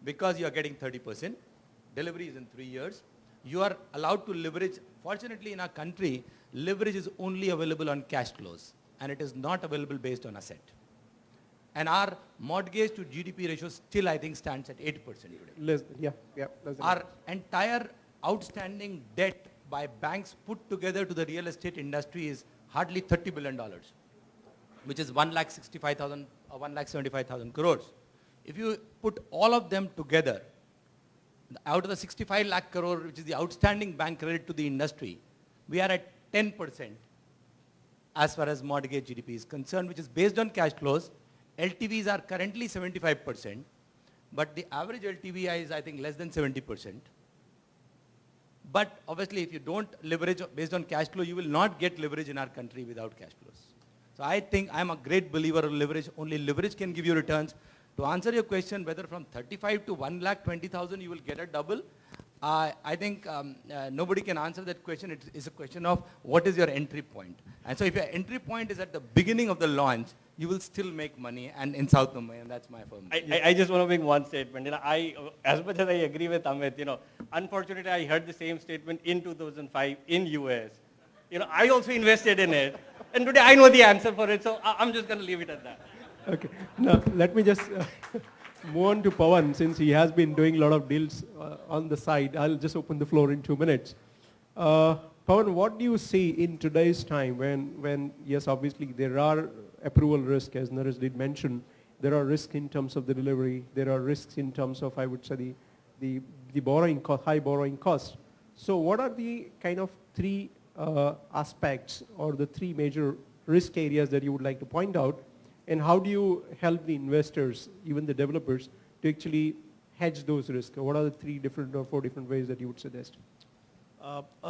because you are getting 30%, delivery is in 3 years, you are allowed to leverage. Fortunately, in our country, leverage is only available on cash flows, and it is not available based on asset. And our mortgage to GDP ratio still, I think, stands at 8% today. Less, yeah. Less than Our entire outstanding debt by banks put together to the real estate industry is hardly $30 billion, which is 1,65,000 or 1,75,000 crores. If you put all of them together, out of the 65 lakh crore, which is the outstanding bank credit to the industry, we are at 10% as far as mortgage GDP is concerned, which is based on cash flows. LTVs are currently 75%, but the average LTV is, I think, less than 70%. But obviously, if you don't leverage based on cash flow, you will not get leverage in our country without cash flows. So I think I'm a great believer of leverage. Only leverage can give you returns. To answer your question, whether from 35 to 1,20,000 you will get a double, I think nobody can answer that question. It is a question of what is your entry point. And so if your entry point is at the beginning of the launch, you will still make money, and in South Mumbai, and that's my firm. I just want to make one statement. As much as I agree with Amit, unfortunately I heard the same statement in 2005 in US. I also invested in it, and today I know the answer for it, so I'm just going to leave it at that. Okay. Now, let me just move on to Pawan, since he has been doing a lot of deals on the side. I'll just open the floor in 2 minutes. Pawan, what do you see in today's time when yes, obviously there are approval risk, as Naresh did mention. There are risks in terms of the delivery. There are risks in terms of, I would say, the borrowing cost, high borrowing costs. So what are the kind of three aspects or the three major risk areas that you would like to point out? And how do you help the investors, even the developers, to actually hedge those risks? What are the 3 different or 4 different ways that you would suggest?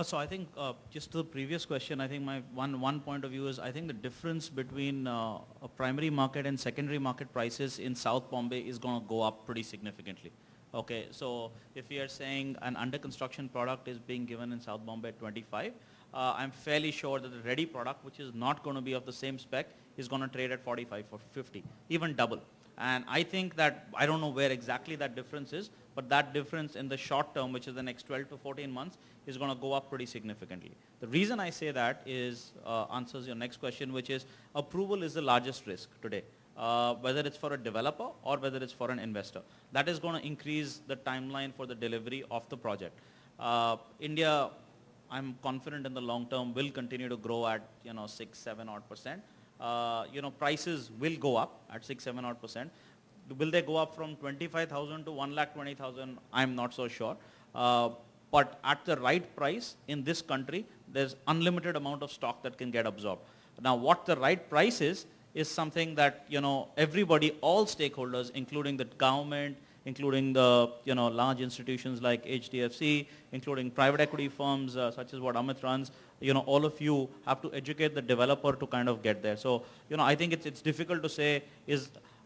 So I think just to the previous question, I think my one point of view is I think the difference between a primary market and secondary market prices in South Bombay is going to go up pretty significantly. Okay, so if we are saying an under construction product is being given in South Bombay at 25, I'm fairly sure that the ready product, which is not going to be of the same spec, is going to trade at 45 or 50, even double. And I think that, I don't know where exactly that difference is, but that difference in the short term, which is the next 12 to 14 months, is going to go up pretty significantly. The reason I say that is, answers your next question, which is approval is the largest risk today, whether it's for a developer or whether it's for an investor. That is going to increase the timeline for the delivery of the project. India, I'm confident in the long term, will continue to grow at 6, 7 odd percent. Prices will go up at 6, 7 odd percent. Will they go up from 25,000 to 1,20,000? I'm not so sure. But at the right price in this country, there's unlimited amount of stock that can get absorbed. Now, what the right price is something that, everybody, all stakeholders, including the government, including the, large institutions like HDFC, including private equity firms such as what Amit runs, all of you have to educate the developer to kind of get there. So, I think it's difficult to say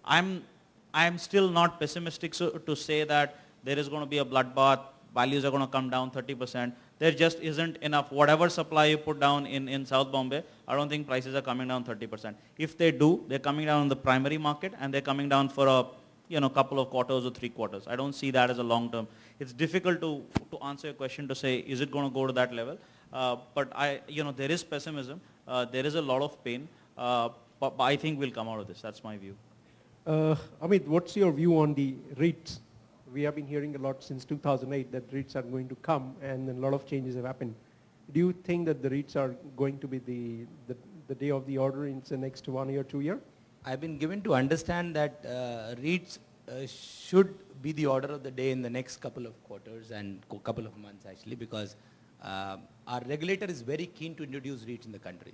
I'm still not pessimistic to say that there is going to be a bloodbath, values are going to come down 30%. There just isn't enough. Whatever supply you put down in South Bombay, I don't think prices are coming down 30%. If they do, they're coming down in the primary market and they're coming down for a couple of quarters or 3 quarters. I don't see that as a long term. It's difficult to answer your question to say, is it going to go to that level? But there is pessimism. There is a lot of pain. But I think we'll come out of this. That's my view. Amit, what's your view on the REITs? We have been hearing a lot since 2008 that REITs are going to come, and then a lot of changes have happened. Do you think that the REITs are going to be the day of the order in the next 1 year, 2 year? I've been given to understand that REITs should be the order of the day in the next couple of quarters and couple of months actually, because our regulator is very keen to introduce REITs in the country.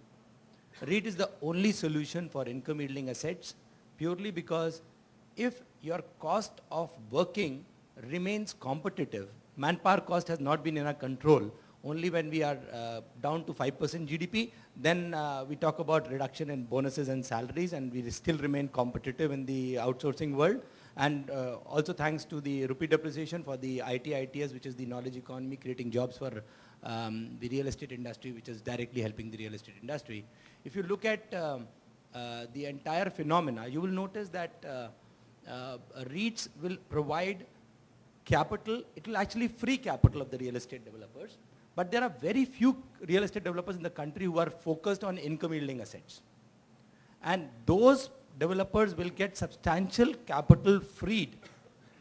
REIT is the only solution for income yielding assets, purely because if your cost of working remains competitive, manpower cost has not been in our control. Only when we are down to 5% GDP, then we talk about reduction in bonuses and salaries, and we still remain competitive in the outsourcing world. And also thanks to the rupee depreciation for the ITS, which is the knowledge economy, creating jobs for the real estate industry, which is directly helping the real estate industry. If you look at the entire phenomena, you will notice that REITs will provide capital, it will actually free capital of the real estate developers. But there are very few real estate developers in the country who are focused on income yielding assets. And those developers will get substantial capital freed,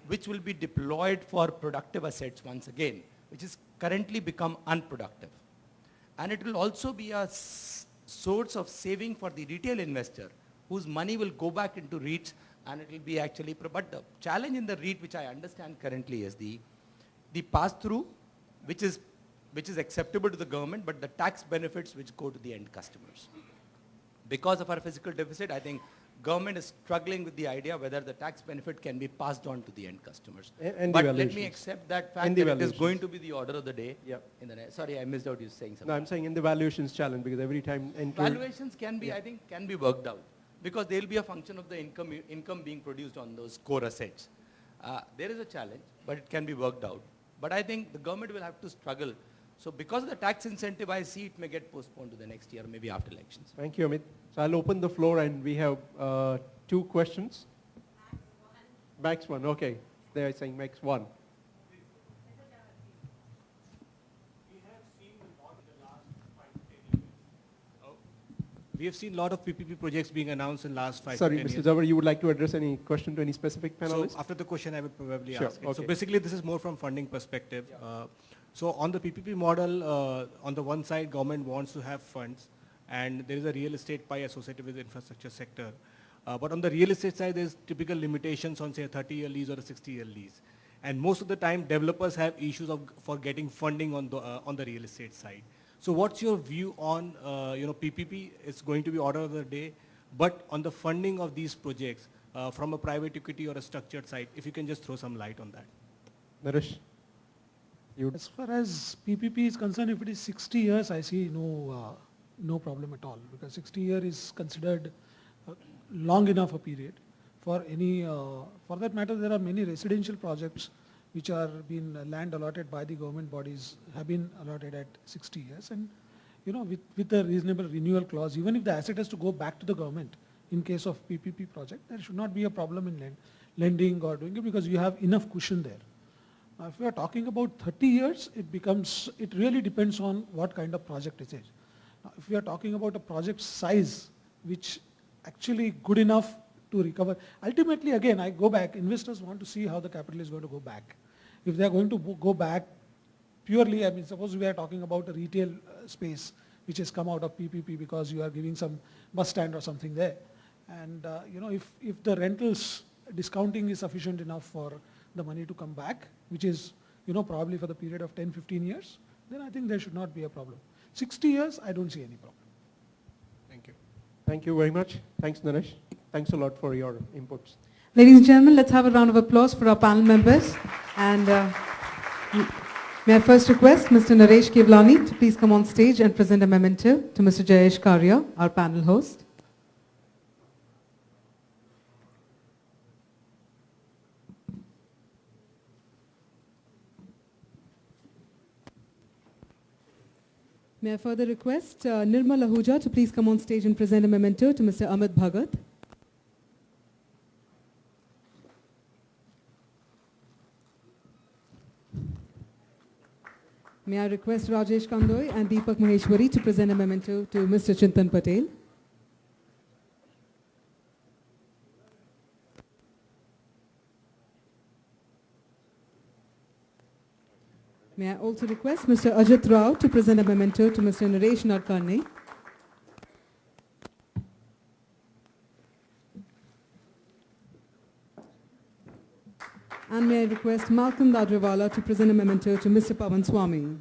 which will be deployed for productive assets once again, which is currently become unproductive. And it will also be a source of saving for the retail investor, whose money will go back into REITs, and it will be actually, but the challenge in the REIT, which I understand currently, is the pass-through, which is acceptable to the government, but the tax benefits which go to the end customers. Because of our fiscal deficit, I think government is struggling with the idea whether the tax benefit can be passed on to the end customers. And but the let me valuations. accept that fact And the that it is valuations. going to be the order of the day. Yeah. Sorry, I missed out you saying something. No, I'm saying in the valuations challenge, because every time Valuations can be, I think, can be worked out, because they'll be a function of the income being produced on those core assets. There is a challenge, but it can be worked out. But I think the government will have to struggle. So because of the tax incentive, I see it may get postponed to the next year, maybe after elections. Thank you, Amit. So I'll open the floor, and we have 2 questions. Max 1, okay. They are saying Max 1. We have seen a lot of PPP projects being announced in the last 5 Sorry, to 10 Mr. years. Zawar, you would like to address any question to any specific So panelist? after the question, I would probably Sure, ask it. okay. So basically, this is more from funding perspective. So on the PPP model, on the one side, government wants to have funds, and there is a real estate pie associated with the infrastructure sector. But on the real estate side, there's typical limitations on, say, a 30-year lease or a 60-year lease. And most of the time, developers have issues for getting funding on the real estate side. So what's your view on, PPP is going to be order of the day, but on the funding of these projects from a private equity or a structured side, if you can just throw some light on that. Naresh? As far as PPP is concerned, if it is 60 years, I see no problem at all, because 60 years is considered long enough a period. For any, for that matter, there are many residential projects which are being land allotted by the government bodies have been allotted at 60 years, and with a reasonable renewal clause, even if the asset has to go back to the government in case of PPP project, there should not be a problem in lending or doing it, because you have enough cushion there. If we are talking about 30 years, it really depends on what kind of project it is. Now, if we are talking about a project size, which actually good enough to recover, ultimately again, I go back, investors want to see how the capital is going to go back. If they are going to go back purely, I mean, suppose we are talking about a retail space which has come out of PPP because you are giving some bus stand or something there. And if the rentals discounting is sufficient enough for the money to come back, which is probably for the period of 10-15 years, then I think there should not be a problem. 60 years, I don't see any problem. Thank you. Thank you very much. Thanks, Naresh. Thanks a lot for your inputs. Ladies and gentlemen, let's have a round of applause for our panel members. And may I first request Mr. Naresh Kevlani to please come on stage and present a memento to Mr. Jayesh Karya, our panel host. May I further request Nirmal Ahuja to please come on stage and present a memento to Mr. Amit Bhagat. May I request Rajesh Kandoi and Deepak Maheshwari to present a memento to Mr. Chintan Patel. May I also request Mr. Ajit Rao to present a memento to Mr. Naresh Nadkarni. And may I request Malcolm Dadriwala to present a memento to Mr. Pavan Swami.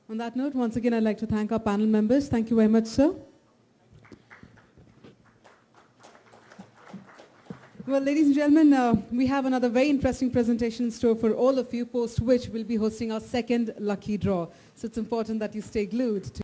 On that note, once again, I'd like to thank our panel members. Thank you very much, sir. Well, ladies and gentlemen, we have another very interesting presentation in store for all of you, post which we'll be hosting our second lucky draw. So it's important that you stay glued to